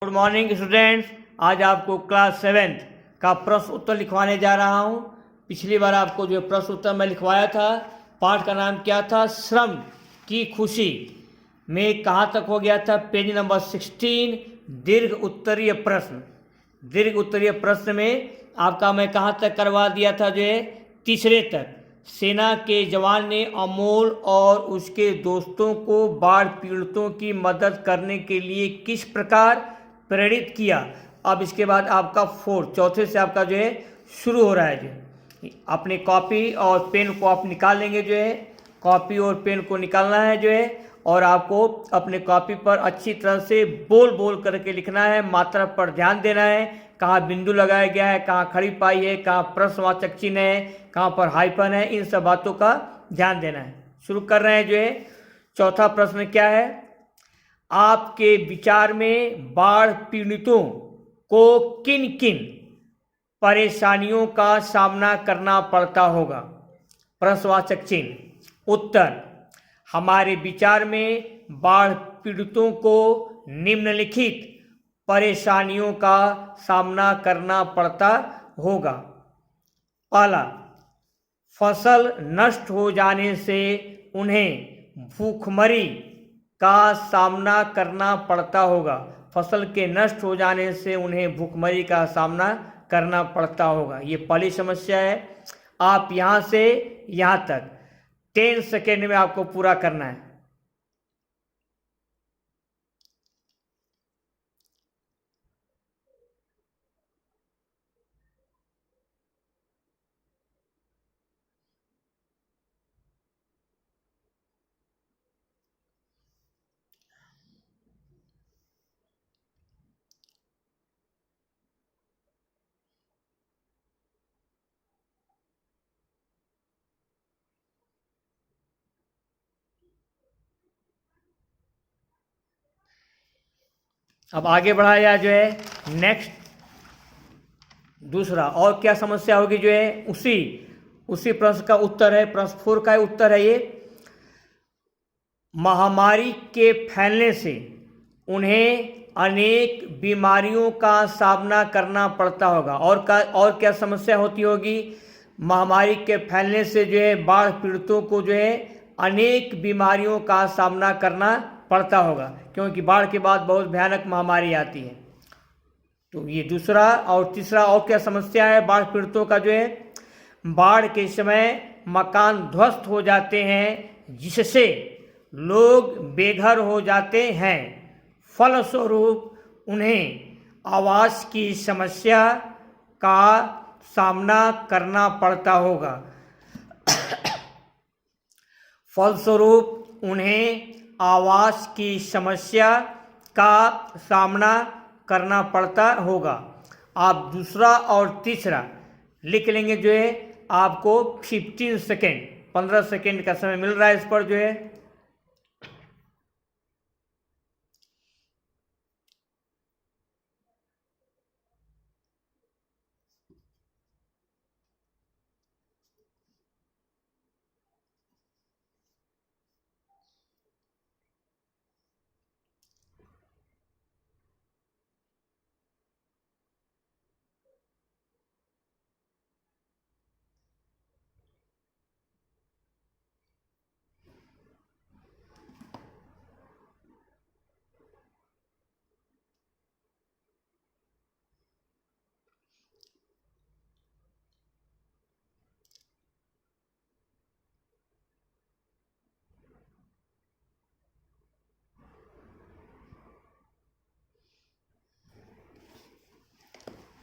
Good morning students. आज आपको class 7th का प्रश्न उत्तर लिखवाने जा रहा हूँ। पिछली बार आपको जो प्रश्न उत्तर मैं लिखवाया था, पाठ का नाम क्या था? श्रम की खुशी में कहाँ तक हो गया था? पेज नंबर 16, दीर्घ उत्तरीय प्रश्न। दीर्घ उत्तरीय प्रश्न में आपका मैं कहाँ तक करवा दिया था? जो है तीसरे तक। सेना के जवान ने अमोल और उसके दोस्तों को बाढ़ पीड़ितों की मदद करने के लिए किस प्रकार प्रेरित किया। अब इसके बाद आपका चौथे से आपका जो है शुरू हो रहा है। जो अपने कॉपी और पेन को आप निकाल लेंगे, जो है कॉपी और पेन को निकालना है जो है, और आपको अपने कॉपी पर अच्छी तरह से बोल बोल करके लिखना है। मात्रा पर ध्यान देना है, कहाँ बिंदु लगाया गया है, कहाँ खड़ी पाई है, कहाँ प्रश्नवाचक चिन्ह है, कहाँ पर हाइफन है, इन सब बातों का ध्यान देना है। शुरू कर रहे हैं। जो है चौथा प्रश्न क्या है? आपके विचार में बाढ़ पीड़ितों को किन किन परेशानियों का सामना करना पड़ता होगा? प्रश्नवाचक चिन्ह। उत्तर: हमारे विचार में बाढ़ पीड़ितों को निम्नलिखित परेशानियों का सामना करना पड़ता होगा। पहला, फसल नष्ट हो जाने से उन्हें भूखमरी का सामना करना पड़ता होगा। फसल के नष्ट हो जाने से उन्हें भूखमरी का सामना करना पड़ता होगा। ये पहली समस्या है। आप यहाँ से यहाँ तक 10 सेकेंड में आपको पूरा करना है। अब आगे बढ़ाया जो है नेक्स्ट दूसरा। और क्या समस्या होगी? जो है उसी प्रश्न का उत्तर है, प्रश्न 4 का उत्तर है ये। महामारी के फैलने से उन्हें अनेक बीमारियों का सामना करना पड़ता होगा। और क्या समस्या होती होगी? महामारी के फैलने से जो है बाढ़ पीड़ितों को जो है अनेक बीमारियों का सामना करना पड़ता होगा, क्योंकि बाढ़ के बाद बहुत भयानक महामारी आती है। तो ये दूसरा। और तीसरा, और क्या समस्या है बाढ़ पीड़ितों का? जो है बाढ़ के समय मकान ध्वस्त हो जाते हैं, जिससे लोग बेघर हो जाते हैं। फलस्वरूप उन्हें आवास की समस्या का सामना करना पड़ता होगा। फलस्वरूप उन्हें आवास की समस्या का सामना करना पड़ता होगा। आप दूसरा और तीसरा लिख लेंगे। जो है आपको 15 सेकेंड का समय मिल रहा है इस पर। जो है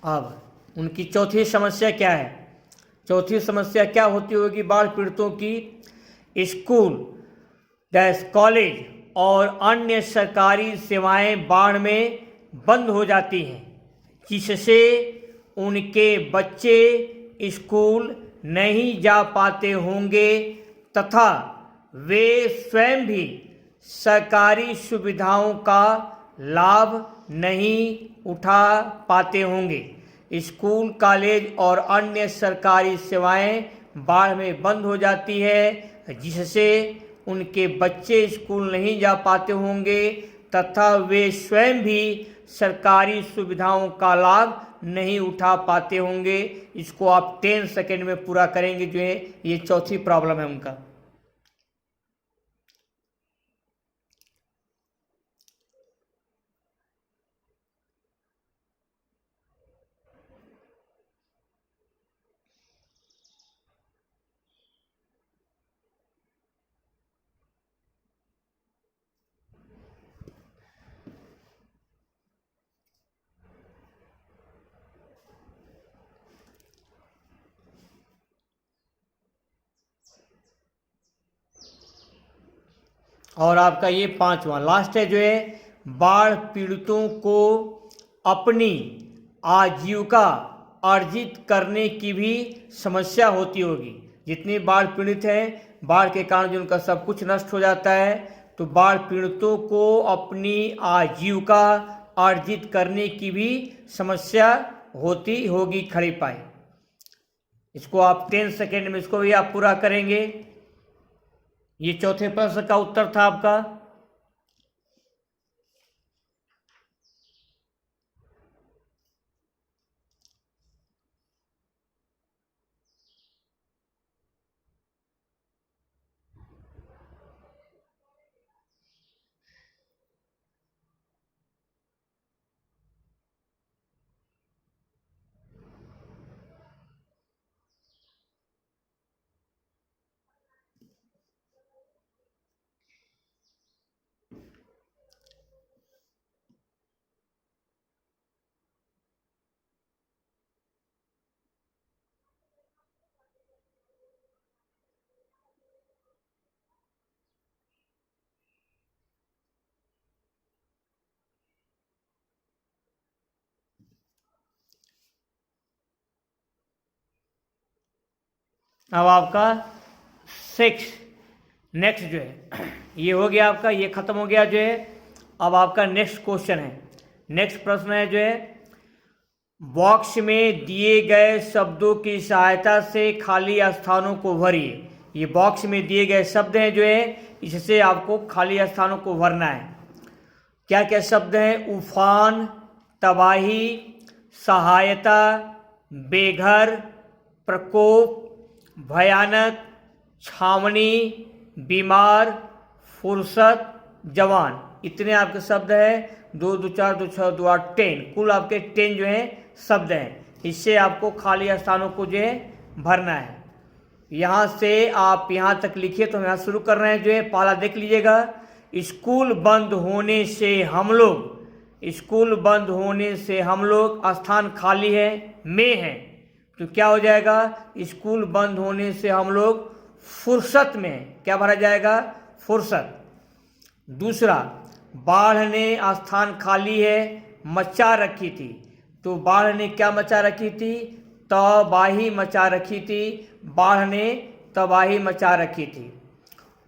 अब उनकी चौथी समस्या क्या है? चौथी समस्या क्या होती होगी बाढ़ पीड़ितों की? स्कूल, कॉलेज और अन्य सरकारी सेवाएं बाढ़ में बंद हो जाती हैं, जिससे उनके बच्चे स्कूल नहीं जा पाते होंगे तथा वे स्वयं भी सरकारी सुविधाओं का लाभ नहीं उठा पाते होंगे। स्कूल, कॉलेज और अन्य सरकारी सेवाएं बाढ़ में बंद हो जाती है, जिससे उनके बच्चे स्कूल नहीं जा पाते होंगे तथा वे स्वयं भी सरकारी सुविधाओं का लाभ नहीं उठा पाते होंगे। इसको आप 10 सेकेंड में पूरा करेंगे। जो है ये चौथी प्रॉब्लम है उनका। और आपका ये 5वां लास्ट है जो है, बाढ़ पीड़ितों को अपनी आजीविका अर्जित करने की भी समस्या होती होगी। जितने बाढ़ पीड़ित हैं, बाढ़ के कारण जो उनका सब कुछ नष्ट हो जाता है, तो बाढ़ पीड़ितों को अपनी आजीविका अर्जित करने की भी समस्या होती होगी। खड़ी पाई। इसको आप 10 सेकेंड में इसको भी आप पूरा करेंगे। ये चौथे प्रश्न का उत्तर था आपका। अब आपका 6 नेक्स्ट जो है ये हो गया आपका, ये खत्म हो गया जो है। अब आपका नेक्स्ट क्वेश्चन है, नेक्स्ट प्रश्न है जो है, बॉक्स में दिए गए शब्दों की सहायता से खाली स्थानों को भरिए। ये बॉक्स में दिए गए शब्द हैं जो है, इससे आपको खाली स्थानों को भरना है। क्या क्या शब्द हैं? उफान, तबाही, सहायता, बेघर, प्रकोप, भयानक, छावनी, बीमार, फुर्सत, जवान। इतने आपके शब्द हैं। 2 2 4 2 6 2 8 10, कुल आपके 10 जो हैं शब्द हैं। इससे आपको खाली स्थानों को जो है भरना है। यहाँ से आप यहाँ तक लिखिए। तो हम यहाँ शुरू कर रहे हैं जो है, पहला देख लीजिएगा। स्कूल बंद होने से हम लोग, स्कूल बंद होने से हम लोग, स्थान खाली है, में है, तो क्या हो जाएगा? स्कूल बंद होने से हम लोग फुर्सत में हैं। क्या भरा जाएगा? फुर्सत। दूसरा, बाढ़ ने स्थान खाली है, मचा रखी थी, तो बाढ़ ने क्या मचा रखी थी? तबाही मचा रखी थी। बाढ़ ने तबाही मचा रखी थी।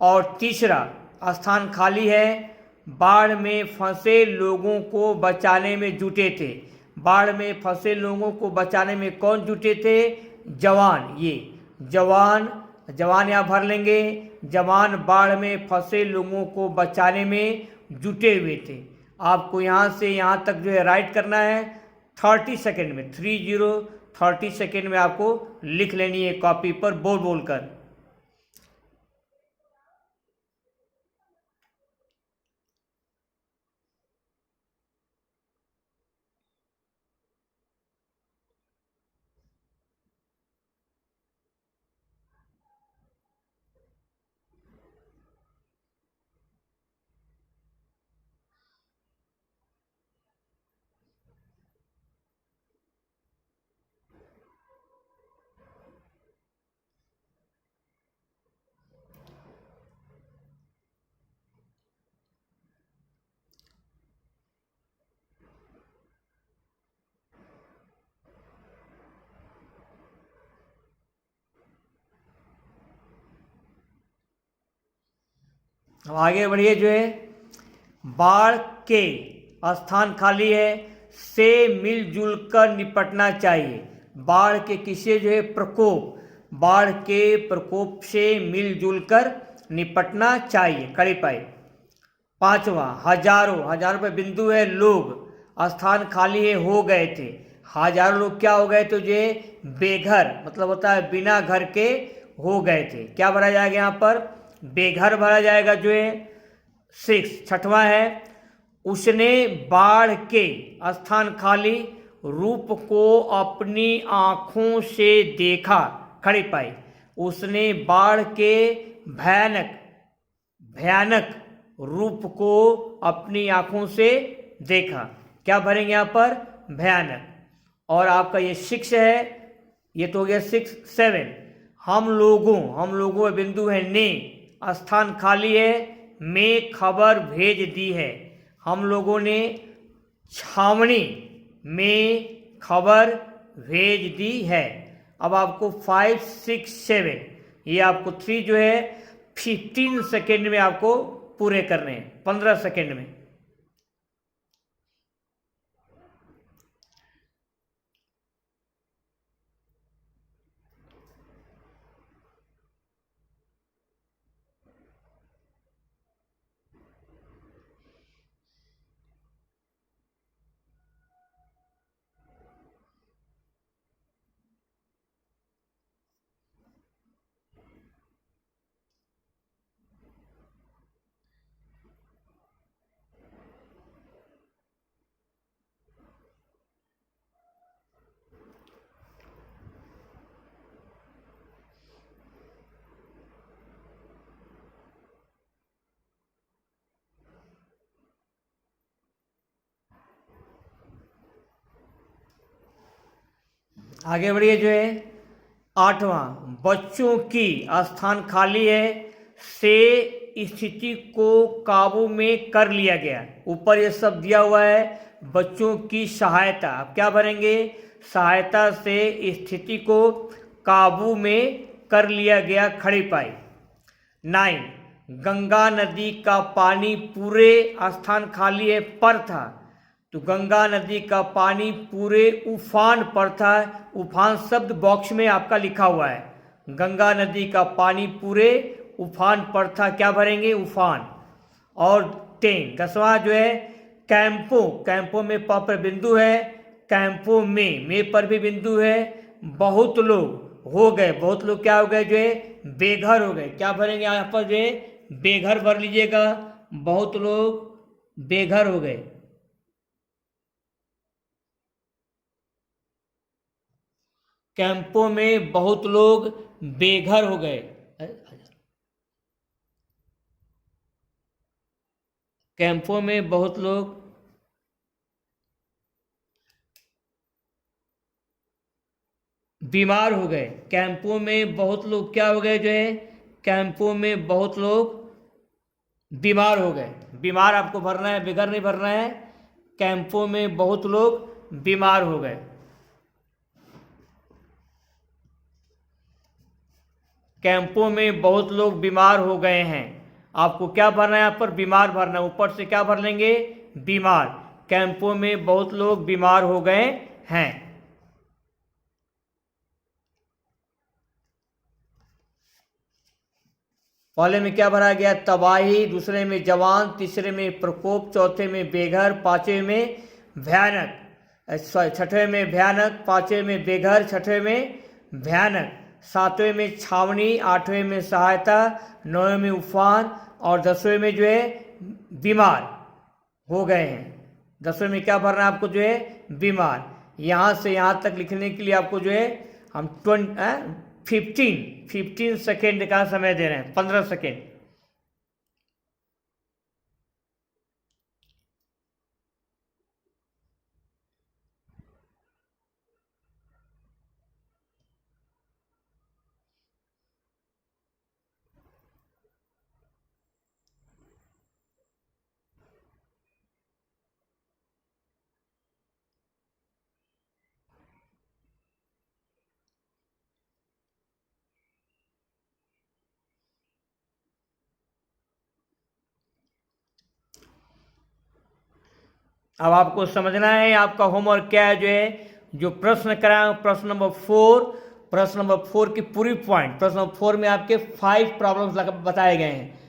और तीसरा, स्थान खाली है, बाढ़ में फंसे लोगों को बचाने में जुटे थे। बाढ़ में फंसे लोगों को बचाने में कौन जुटे थे? जवान। ये जवान, जवान यहाँ भर लेंगे। जवान बाढ़ में फंसे लोगों को बचाने में जुटे हुए थे। आपको यहाँ से यहाँ तक जो है राइट करना है 30 सेकेंड में। 30 सेकेंड में आपको लिख लेनी है कॉपी पर बोल बोल कर। अब आगे बढ़िए जो है, बाढ़ के स्थान खाली है से मिलजुल कर निपटना चाहिए। बाढ़ के किसे जो है? प्रकोप। बाढ़ के प्रकोप से मिलजुल कर निपटना चाहिए। खड़ी पाई। 5वां, हजारों, हजारों पे बिंदु है, लोग, स्थान खाली है, हो गए थे। हजारों लोग क्या हो गए तो ये बेघर, मतलब होता है बिना घर के हो गए थे। क्या भरा जाएगा यहाँ पर? बेघर भरा जाएगा जो है 6। छठवां है, उसने बाढ़ के, स्थान खाली, रूप को अपनी आंखों से देखा, खड़ी पाई। उसने बाढ़ के भयानक भयानक रूप को अपनी आंखों से देखा। क्या भरेंगे यहाँ पर? भयानक। और आपका ये 6 है, ये तो हो गया 6। 7, हम लोगों में बिंदु है ने, स्थान खाली है, में खबर भेज दी है। हम लोगों ने छावनी में खबर भेज दी है। अब आपको 5, 6, 7, ये आपको 3 जो है 15 सेकेंड में आपको पूरे करने हैं, 15 सेकेंड में। आगे बढ़िए जो है 8वां, बच्चों की, स्थान खाली है, से स्थिति को काबू में कर लिया गया। ऊपर ये सब दिया हुआ है, बच्चों की सहायता। अब क्या भरेंगे? सहायता से स्थिति को काबू में कर लिया गया, खड़ी पाई। 9, गंगा नदी का पानी पूरे, स्थान खाली है, पर था। तो गंगा नदी का पानी पूरे उफान पर था। उफान शब्द बॉक्स में आपका लिखा हुआ है। गंगा नदी का पानी पूरे उफान पर था। क्या भरेंगे? उफान। और 10, 10वां जो है कैंपों में प पर बिंदु है, कैंपों में पर भी बिंदु है। बहुत लोग हो गए, बहुत लोग क्या हो गए जो है बेघर हो गए। क्या भरेंगे यहाँ पर जो है? बेघर भर लीजिएगा, बहुत लोग बेघर हो गए। कैंपों में बहुत लोग बेघर हो गए। कैंपों में बहुत लोग बीमार हो गए। कैंपों में बहुत लोग क्या हो गए जो है? कैंपों में बहुत लोग बीमार हो गए। बीमार आपको भरना है, बेघर नहीं भरना है। कैंपों में बहुत लोग बीमार हो गए। कैंपों में बहुत लोग बीमार हो गए हैं। आपको क्या भरना है यहाँ पर? बीमार भरना है। ऊपर से क्या भर लेंगे? बीमार। कैंपों में बहुत लोग बीमार हो गए हैं। पहले में क्या भरा गया? तबाही। दूसरे में जवान। तीसरे में प्रकोप। चौथे में बेघर। पांचवें में भयानक। छठवें में भयानक। पांचवें में बेघर। छठवें में भयानक। सातवें में छावनी। आठवें में सहायता। नौवें में उफान। और 10वें में जो है बीमार हो गए हैं। 10वें में क्या भरना है आपको जो है? बीमार। यहाँ से यहाँ तक लिखने के लिए आपको जो है हम 15 सेकेंड का समय दे रहे हैं, 15 सेकेंड। अब आपको समझना है आपका होमवर्क क्या है जो है, जो प्रश्न कराया प्रश्न नंबर 4, प्रश्न नंबर 4 की पूरी पॉइंट, प्रश्न नंबर 4 में आपके 5 प्रॉब्लम्स बताए गए हैं।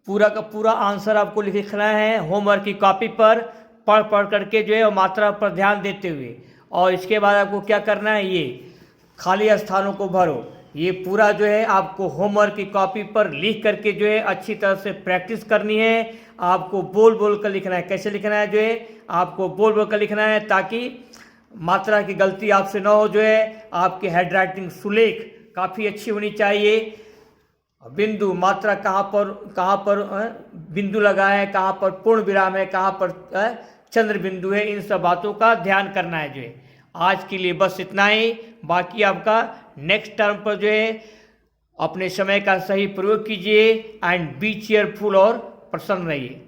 पूरा का पूरा आंसर आपको लिखना है होमवर्क की कॉपी पर, पढ़ पढ़ करके जो है और मात्रा पर ध्यान देते हुए। और इसके बाद आपको क्या करना है, ये खाली स्थानों को भरो। ये पूरा जो है आपको होमवर्क की कॉपी पर लिख करके जो है अच्छी तरह से प्रैक्टिस करनी है। आपको बोल बोल कर लिखना है। कैसे लिखना है, जो है आपको बोल बोल कर लिखना है ताकि मात्रा की गलती आपसे ना हो। जो है आपकी हैंड राइटिंग सुलेख काफ़ी अच्छी होनी चाहिए। बिंदु मात्रा कहाँ पर बिंदु लगा है, कहाँ पर पूर्ण विराम है, कहाँ पर चंद्र बिंदु है, इन सब बातों का ध्यान करना है। जो है आज के लिए बस इतना ही। बाकी आपका नेक्स्ट टर्म पर जो है अपने समय का सही प्रयोग कीजिए एंड बी चेयरफुल और प्रसन्न रहिए।